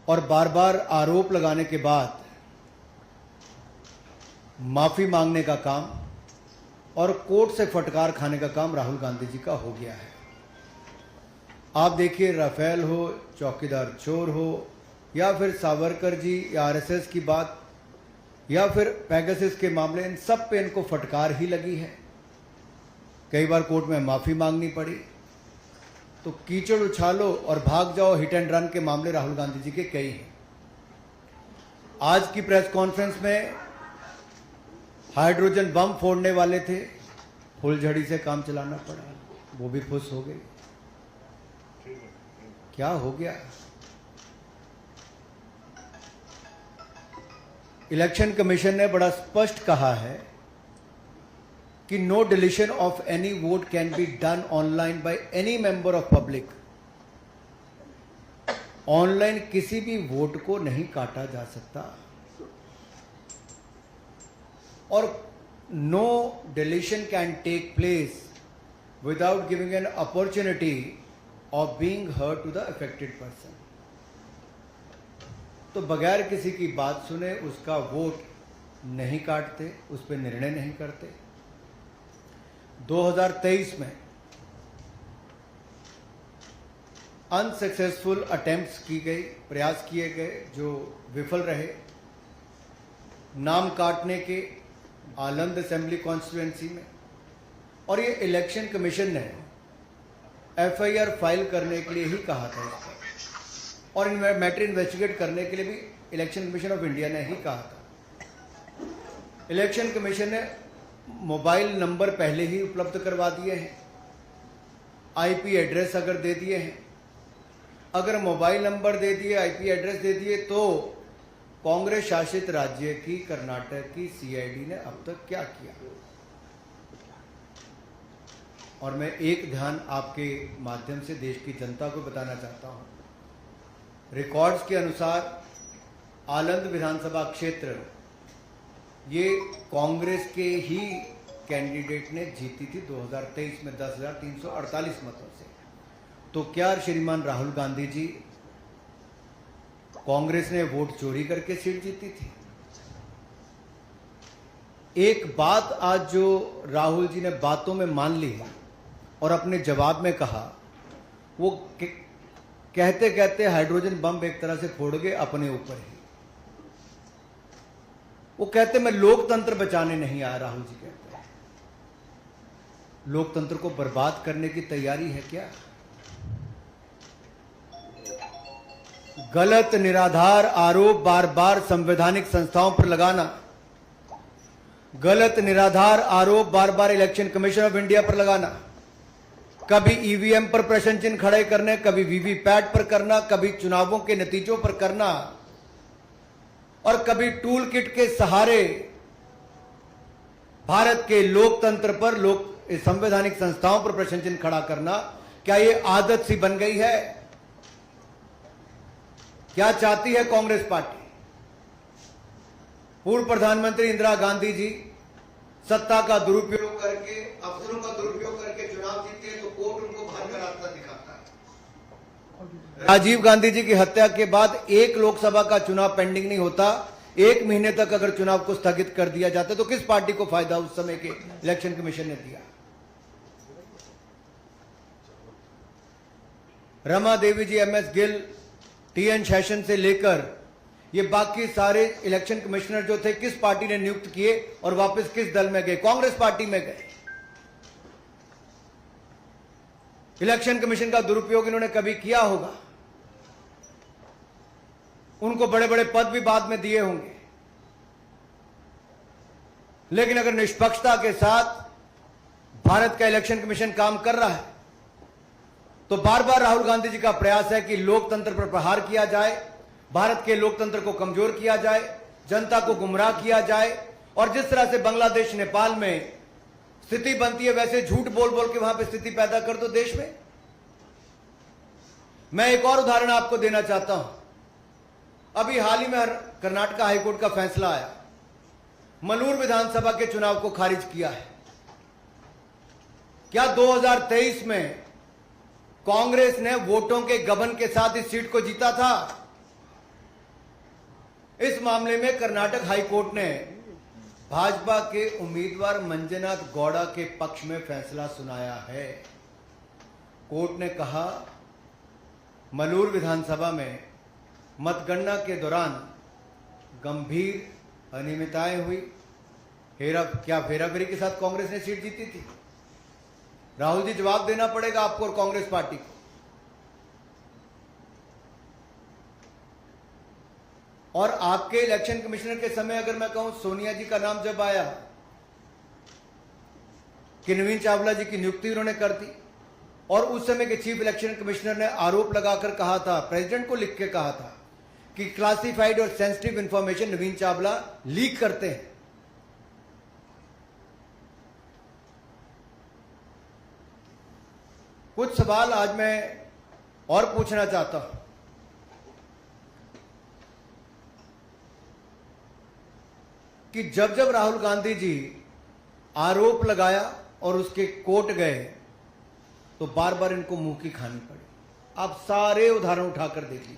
और बार बार आरोप लगाने के बाद माफी मांगने का काम और कोर्ट से फटकार खाने का काम राहुल गांधी जी का हो गया है। आप देखिए, राफेल हो, चौकीदार चोर हो, या फिर सावरकर जी या आरएसएस की बात, या फिर पेगासस के मामले, इन सब पे इनको फटकार ही लगी है। कई बार कोर्ट में माफी मांगनी पड़ी। तो कीचड़ उछालो और भाग जाओ, हिट एंड रन के मामले राहुल गांधी जी के कई हैं। आज की प्रेस कॉन्फ्रेंस में हाइड्रोजन बम फोड़ने वाले थे, फुलझड़ी से काम चलाना पड़ा, वो भी फुस हो गए। क्या हो गया? इलेक्शन कमीशन ने बड़ा स्पष्ट कहा है कि no deletion of any vote can be done online by any member of public. Online किसी भी वोट को नहीं काटा जा सकता, और no deletion can take place without giving an opportunity of being heard to the affected person. तो बगैर किसी की बात सुने उसका वोट नहीं काटते, उस पर निर्णय नहीं करते। 2023 में अनसक्सेसफुल अटेम्प्ट्स की गई, प्रयास किए गए जो विफल रहे, नाम काटने के आलंद असेंबली कॉन्स्टिट्यूएंसी में। और ये इलेक्शन कमीशन ने एफआईआर फाइल करने के लिए ही कहा था इसको, और मैटर इन्वेस्टिगेट करने के लिए भी इलेक्शन कमीशन ऑफ इंडिया ने ही कहा था। इलेक्शन कमीशन ने मोबाइल नंबर पहले ही उपलब्ध करवा दिए हैं, आईपी एड्रेस अगर दे दिए हैं, अगर मोबाइल नंबर दे दिए, आईपी एड्रेस दे दिए, तो कांग्रेस शासित राज्य की कर्नाटक की सीआईडी ने अब तक क्या किया? और मैं एक ध्यान आपके माध्यम से देश की जनता को बताना चाहता हूं। रिकॉर्ड्स के अनुसार आलंद विधानसभा क्षेत्र ये कांग्रेस के ही कैंडिडेट ने जीती थी 2023 में 10,348 मतों से। तो क्या श्रीमान राहुल गांधी जी, कांग्रेस ने वोट चोरी करके सीट जीती थी? एक बात आज जो राहुल जी ने बातों में मान ली और अपने जवाब में कहा, वो कहते कहते हाइड्रोजन बम एक तरह से फोड़ गए अपने ऊपर ही। वो कहते मैं लोकतंत्र बचाने नहीं आया, राहुल जी कहते हैं। लोकतंत्र को बर्बाद करने की तैयारी है क्या? गलत निराधार आरोप बार बार संवैधानिक संस्थाओं पर लगाना, गलत निराधार आरोप बार बार इलेक्शन कमीशन ऑफ इंडिया पर लगाना, कभी ईवीएम पर प्रश्न चिन्ह खड़े करने, कभी वीवीपैट पर करना, कभी चुनावों के नतीजों पर करना, और कभी टूल किट के सहारे भारत के लोकतंत्र पर, संवैधानिक संस्थाओं पर प्रश्न चिन्ह खड़ा करना, क्या यह आदत सी बन गई है? क्या चाहती है कांग्रेस पार्टी? पूर्व प्रधानमंत्री इंदिरा गांधी जी सत्ता का दुरुपयोग करके, अफसरों का दुरुपयोग करके चुनाव जीते हैं, तो कोर्ट उनको बाहर का रास्ता दिखाता है। राजीव गांधी जी की हत्या के बाद एक लोकसभा का चुनाव पेंडिंग नहीं होता, 1 महीने तक अगर चुनाव को स्थगित कर दिया जाता, तो किस पार्टी को फायदा उस समय के इलेक्शन कमीशन ने दिया? रमा देवी जी, एमएस गिल, टीएन शेषन से लेकर ये बाकी सारे इलेक्शन कमिश्नर जो थे, किस पार्टी ने नियुक्त किए और वापस किस दल में गए? कांग्रेस पार्टी में गए। इलेक्शन कमीशन का दुरुपयोग इन्होंने कभी किया होगा, उनको बड़े बड़े पद भी बाद में दिए होंगे, लेकिन अगर निष्पक्षता के साथ भारत का इलेक्शन कमीशन काम कर रहा है, तो बार बार राहुल गांधी जी का प्रयास है कि लोकतंत्र पर प्रहार किया जाए, भारत के लोकतंत्र को कमजोर किया जाए, जनता को गुमराह किया जाए, और जिस तरह से बांग्लादेश, नेपाल में स्थिति बनती है, वैसे झूठ बोल बोल के वहां पे स्थिति पैदा कर दो देश में। मैं एक और उदाहरण आपको देना चाहता हूं। अभी हाल ही में कर्नाटक हाईकोर्ट का फैसला आया, मलूर विधानसभा के चुनाव को खारिज किया है। क्या 2023 में कांग्रेस ने वोटों के गबन के साथ इस सीट को जीता था? इस मामले में कर्नाटक हाई कोर्ट ने भाजपा के उम्मीदवार मंजुनाथ गौड़ा के पक्ष में फैसला सुनाया है। कोर्ट ने कहा, मलूर विधानसभा में मतगणना के दौरान गंभीर अनियमितताएं हुई। क्या फेराफेरी के साथ कांग्रेस ने सीट जीती थी? राहुल जी, जवाब देना पड़ेगा आपको और कांग्रेस पार्टी को। और आपके इलेक्शन कमिश्नर के समय अगर मैं कहूं, सोनिया जी का नाम जब आया कि नवीन चावला जी की नियुक्ति उन्होंने कर दी, और उस समय के चीफ इलेक्शन कमिश्नर ने आरोप लगाकर कहा था, प्रेसिडेंट को लिख के कहा था कि क्लासिफाइड और सेंसिटिव इंफॉर्मेशन नवीन चावला लीक करते हैं। कुछ सवाल आज मैं और पूछना चाहता हूं कि जब जब राहुल गांधी जी आरोप लगाया और उसके कोर्ट गए तो बार बार इनको मुंह की खानी पड़ी। आप सारे उदाहरण उठाकर देख लीजिए।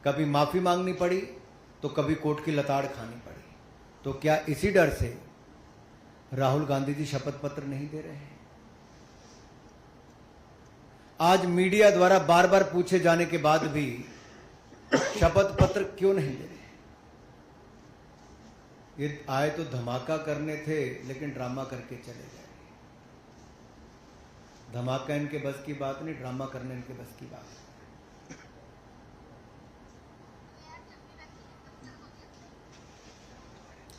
कभी माफी मांगनी पड़ी तो कभी कोर्ट की लताड़ खानी पड़ी। तो क्या इसी डर से राहुल गांधी जी शपथ पत्र नहीं दे रहे हैं? आज मीडिया द्वारा बार बार पूछे जाने के बाद भी शपथ पत्र क्यों नहीं दे रहे? ये आए तो धमाका करने थे, लेकिन ड्रामा करके चले गए। धमाका इनके बस की बात नहीं, ड्रामा करने इनके बस की बात है।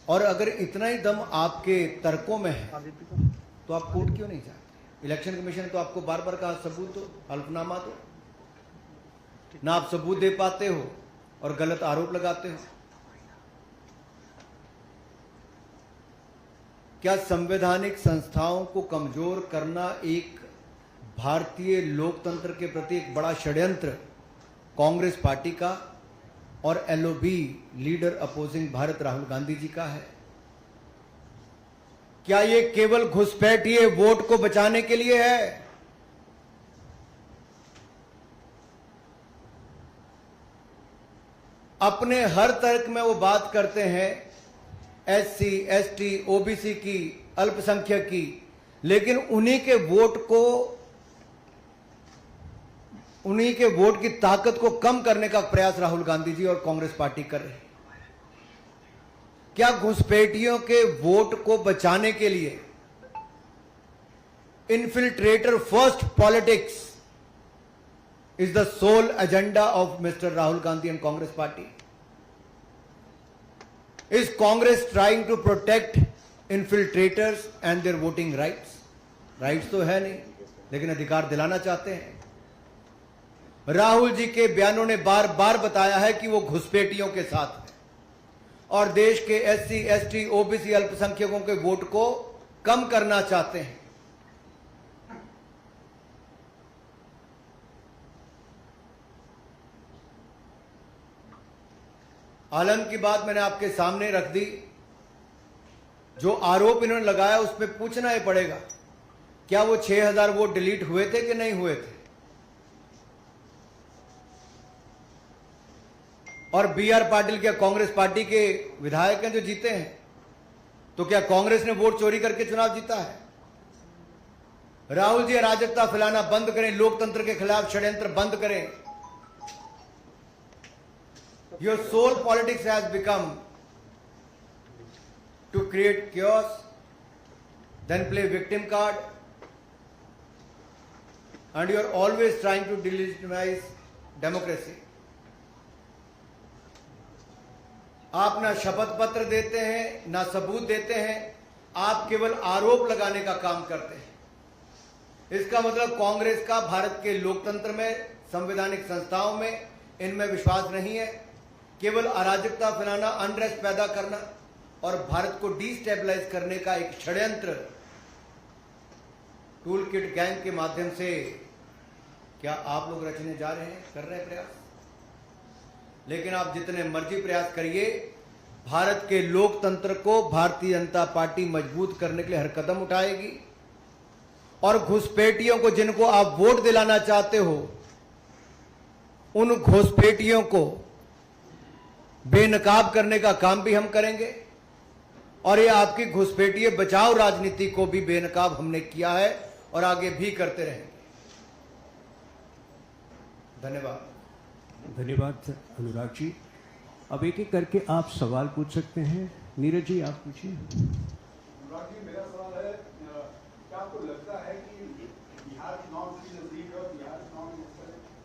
और अगर इतना ही दम आपके तर्कों में है तो आप कोर्ट क्यों नहीं जाते? इलेक्शन कमीशन ने तो आपको बार बार कहा सबूत दो, हल्फनामा दो, ना आप सबूत दे पाते हो और गलत आरोप लगाते हो। क्या संवैधानिक संस्थाओं को कमजोर करना एक भारतीय लोकतंत्र के प्रति एक बड़ा षड्यंत्र कांग्रेस पार्टी का और LOB leader opposing Bharat Rahul Gandhi ji का है? क्या ये केवल घुसपैठिए वोट को बचाने के लिए है? अपने हर तर्क में वो बात करते हैं एससी, एसटी, ओबीसी की, अल्पसंख्यक की, लेकिन उन्हीं के वोट की ताकत को कम करने का प्रयास राहुल गांधी जी और कांग्रेस पार्टी कर रहे हैं। क्या घुसपैठियों के वोट को बचाने के लिए infiltrator first politics is the sole agenda of mister Rahul Gandhi and Congress party? Is Congress trying to protect infiltrators and their voting rights? Rights तो है नहीं, लेकिन अधिकार दिलाना चाहते हैं। राहुल जी के बयानों ने बार बार बताया है कि वो घुसपैठियों के साथ है और देश के एससी, एसटी, ओबीसी, अल्पसंख्यकों के वोट को कम करना चाहते हैं। आलंद की बात मैंने आपके सामने रख दी। जो आरोप इन्होंने लगाया उस पर पूछना ही पड़ेगा, क्या वो 6000 वोट डिलीट हुए थे कि नहीं हुए थे? और बीआर पाटिल क्या कांग्रेस पार्टी के विधायक हैं जो जीते हैं? तो क्या कांग्रेस ने वोट चोरी करके चुनाव जीता है? राहुल जी अराजकता फैलाना बंद करें, लोकतंत्र के खिलाफ षड्यंत्र बंद करें। Your sole politics has become to create chaos, then play victim card, and you are always trying to delegitimize democracy. आप ना शपथ पत्र देते हैं, ना सबूत देते हैं, आप केवल आरोप लगाने का काम करते हैं। इसका मतलब कांग्रेस का भारत के लोकतंत्र में, संवैधानिक संस्थाओं में, इनमें विश्वास नहीं है। केवल अराजकता फैलाना, अनरेस्ट पैदा करना और भारत को डिस्टेबलाइज करने का एक षड्यंत्र टूल किट गैंग के माध्यम से क्या आप लोग रचने जा रहे हैं, कर रहे हैं प्रयास? लेकिन आप जितने मर्जी प्रयास करिए, भारत के लोकतंत्र को भारतीय जनता पार्टी मजबूत करने के लिए हर कदम उठाएगी और घुसपैठियों को, जिनको आप वोट दिलाना चाहते हो, उन घुसपैठियों को बेनकाब करने का काम भी हम करेंगे और ये आपकी घुसपैठिए बचाव राजनीति को भी बेनकाब हमने किया है और आगे भी करते रहेंगे। धन्यवाद। धन्यवाद अनुराग जी। अब एक एक करके आप सवाल पूछ सकते हैं। नीरज जी आप पूछिए। अनुराग जी, मेरा सवाल है, क्या आपको लगता है कि बिहार चुनाव से नजदीक है, बिहार चुनाव में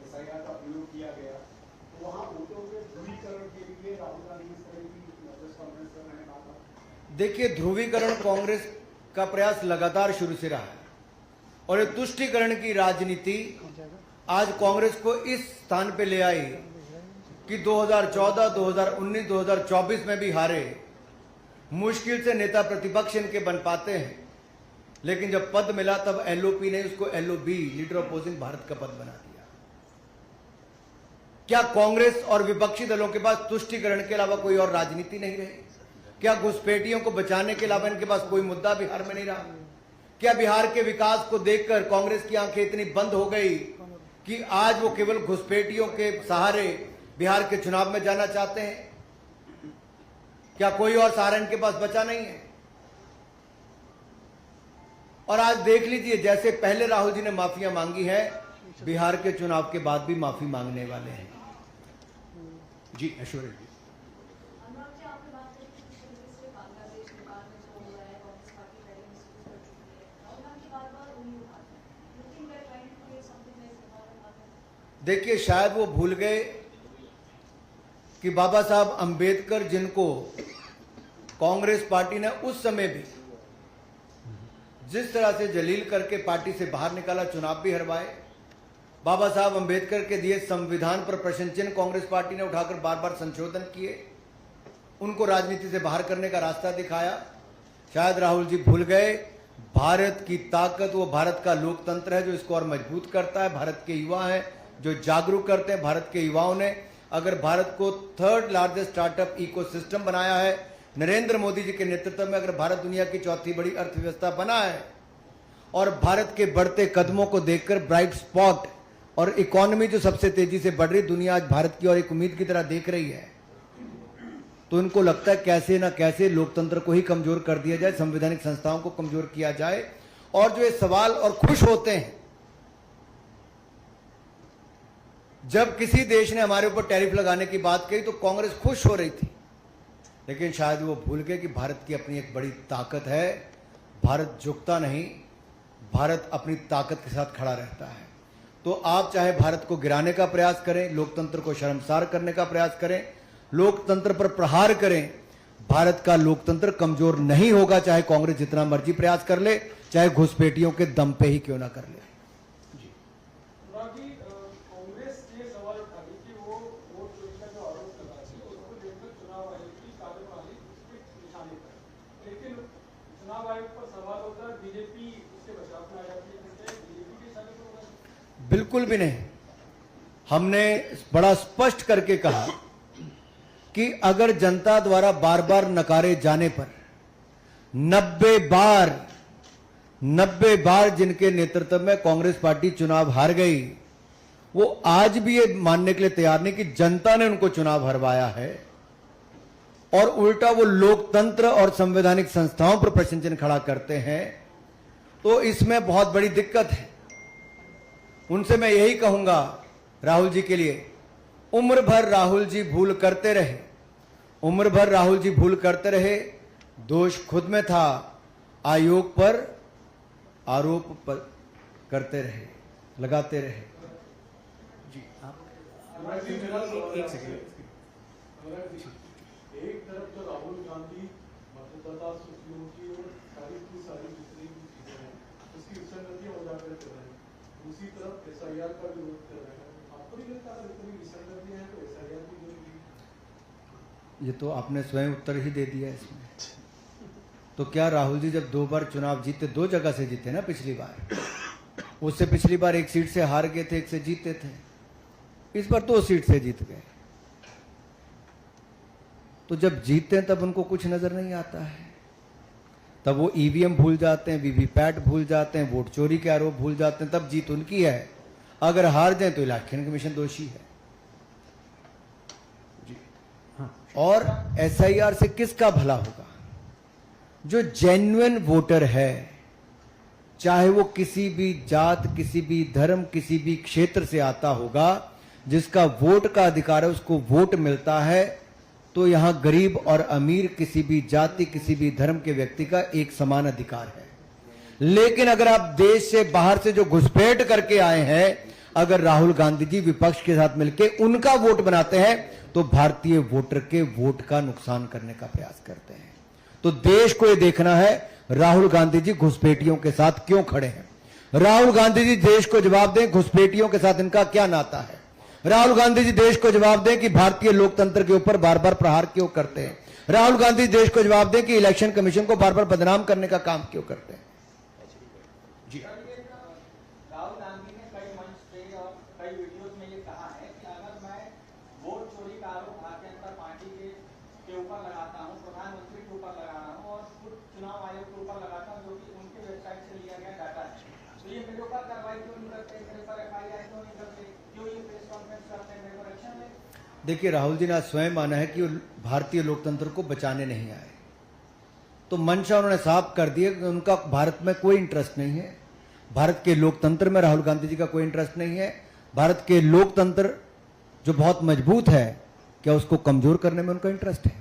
SIR का प्रयोग किया गया, तो वहाँ वोटों के ध्रुवीकरण के लिए राहुल गांधी इस तरह की प्रेस कॉन्फ्रेंस कर रहे हैं? देखिए, ध्रुवीकरण कांग्रेस का प्रयास लगातार शुरू से रहा है और ये तुष्टीकरण की राजनीति आज कांग्रेस को इस स्थान पे ले आई कि 2014, 2019, 2024 में भी हारे। मुश्किल से नेता प्रतिपक्ष इनके बन पाते हैं, लेकिन जब पद मिला तब LOP ने उसको LOB, लीडर अपोजिंग भारत का पद बना दिया। क्या कांग्रेस और विपक्षी दलों के पास तुष्टीकरण के अलावा कोई और राजनीति नहीं रही? क्या घुसपैठियों को बचाने के अलावा इनके पास कोई मुद्दा बिहार में नहीं रहा? क्या बिहार के विकास को देखकर कांग्रेस की आंखें इतनी बंद हो गई कि आज वो केवल घुसपैठियों के सहारे बिहार के चुनाव में जाना चाहते हैं? क्या कोई और सहारा इनके पास बचा नहीं है? और आज देख लीजिए, जैसे पहले राहुल जी ने माफिया मांगी है, बिहार के चुनाव के बाद भी माफी मांगने वाले हैं। जी ऐश्वर्या जी। देखिए, शायद वो भूल गए कि बाबा साहब अंबेडकर, जिनको कांग्रेस पार्टी ने उस समय भी जिस तरह से जलील करके पार्टी से बाहर निकाला, चुनाव भी हरवाए, बाबा साहब अंबेडकर के दिए संविधान पर प्रश्न चिन्ह कांग्रेस पार्टी ने उठाकर बार बार संशोधन किए, उनको राजनीति से बाहर करने का रास्ता दिखाया। शायद राहुल जी भूल गए, भारत की ताकत वो भारत का लोकतंत्र है जो इसको और मजबूत करता है। भारत के युवा हैं जो जागरूक करते हैं। भारत के युवाओं ने अगर भारत को 3rd लार्जेस्ट स्टार्टअप इकोसिस्टम बनाया है, नरेंद्र मोदी जी के नेतृत्व में अगर भारत दुनिया की 4थी बड़ी अर्थव्यवस्था बना है और भारत के बढ़ते कदमों को देखकर ब्राइट स्पॉट और इकोनॉमी जो सबसे तेजी से बढ़ रही, दुनिया आज भारत की और एक उम्मीद की तरह देख रही है, तो इनको लगता है कैसे ना कैसे लोकतंत्र को ही कमजोर कर दिया जाए, संवैधानिक संस्थाओं को कमजोर किया जाए। और जो ये सवाल और खुश होते हैं जब किसी देश ने हमारे ऊपर टैरिफ लगाने की बात कही तो कांग्रेस खुश हो रही थी, लेकिन शायद वो भूल गए कि भारत की अपनी एक बड़ी ताकत है। भारत झुकता नहीं, भारत अपनी ताकत के साथ खड़ा रहता है। तो आप चाहे भारत को गिराने का प्रयास करें, लोकतंत्र को शर्मसार करने का प्रयास करें, लोकतंत्र पर प्रहार करें, भारत का लोकतंत्र कमजोर नहीं होगा, चाहे कांग्रेस जितना मर्जी प्रयास कर ले, चाहे घुसपैठियों के दम पे ही क्यों ना कर ले। बिल्कुल भी नहीं। हमने बड़ा स्पष्ट करके कहा कि अगर जनता द्वारा बार बार नकारे जाने पर 90 बार जिनके नेतृत्व में कांग्रेस पार्टी चुनाव हार गई, वो आज भी ये मानने के लिए तैयार नहीं कि जनता ने उनको चुनाव हरवाया है और उल्टा वो लोकतंत्र और संवैधानिक संस्थाओं पर प्रश्न चिन्ह खड़ा करते हैं, तो इसमें बहुत बड़ी दिक्कत है। उनसे मैं यही कहूंगा राहुल जी के लिए, उम्र भर राहुल जी भूल करते रहे, उम्र भर राहुल जी भूल करते रहे, दोष खुद में था, आयोग पर आरोप पर करते रहे, लगाते रहे। जी आप एक सेकंड। एक तरफ तो राहुल गांधी मतदाता सूचियों की और सारी जितनी भी चीजें हैं उसकी विसंगतियां उजागर कर रहे हैं, दूसरी तरफ SIR का विरोध कर रहे हैं। आपको नहीं लगता अगर इतनी विसंगतियां हैं तो SIR की जरूरी? ये तो आपने स्वयं उत्तर ही दे दिया इसमें। तो क्या राहुल जी जब 2 बार चुनाव जीते, 2 जगह से जीते ना, पिछली बार, उससे पिछली बार 1 सीट से हार गए थे, 1 से जीते थे, इस बार 2 सीट से जीत गए। तो जब जीतते हैं तब उनको कुछ नजर नहीं आता है, तब वो EVM भूल जाते हैं, VVPAT भूल जाते हैं, वोट चोरी के आरोप भूल जाते हैं, तब जीत उनकी है। अगर हार जाए तो इलेक्शन कमीशन दोषी है। जी हाँ, और एसआईआर से किसका भला होगा? जो जेन्युइन वोटर है, चाहे वो किसी भी जात, किसी भी धर्म, किसी भी क्षेत्र से आता होगा, जिसका वोट का अधिकार है, उसको वोट मिलता है, तो यहां गरीब और अमीर, किसी भी जाति, किसी भी धर्म के व्यक्ति का एक समान अधिकार है। लेकिन अगर आप देश से बाहर से जो घुसपैठ करके आए हैं, अगर राहुल गांधी जी विपक्ष के साथ मिलकर उनका वोट बनाते हैं, तो भारतीय वोटर के वोट का नुकसान करने का प्रयास करते हैं। तो देश को यह देखना है राहुल गांधी जी घुसपैठियों के साथ क्यों खड़े हैं। राहुल गांधी जी देश को जवाब दें, घुसपैठियों के साथ इनका क्या नाता है। राहुल गांधी जी देश को जवाब दें कि भारतीय लोकतंत्र के ऊपर बार बार प्रहार क्यों करते हैं। राहुल गांधी देश को जवाब दें कि इलेक्शन कमीशन को बार बार बदनाम करने का काम क्यों करते हैं। जी राहुल गांधी ने कई मंच पे और कई वीडियोस में ये कहा है कि अगर मैं वोट चोरी का आरोप भारतीय जनता पार्टी के ऊपर लगाता हूँ, प्रधानमंत्री के ऊपर लगा रहा हूँ और खुद चुनाव आयोग के ऊपर लगाता हूँ, जो कि उनके वेबसाइट से लिया गया डाटा है, तो ये मेरे ऊपर कार्रवाई क्यों नहीं करते, मेरे ऊपर FIR क्यों नहीं करते, क्यों ये प्रेस कॉन्फ्रेंस करते हैं, मेरे पर एक्शन ले। देखिए, राहुल जी ने आज स्वयं माना है कि वो भारतीय लोकतंत्र को बचाने नहीं आए। तो मंशा उन्होंने साफ कर दिया कि उनका भारत में कोई इंटरेस्ट नहीं है। भारत के लोकतंत्र में राहुल गांधी जी का कोई इंटरेस्ट नहीं है। भारत के लोकतंत्र जो बहुत मजबूत है, क्या उसको कमजोर करने में उनका इंटरेस्ट है?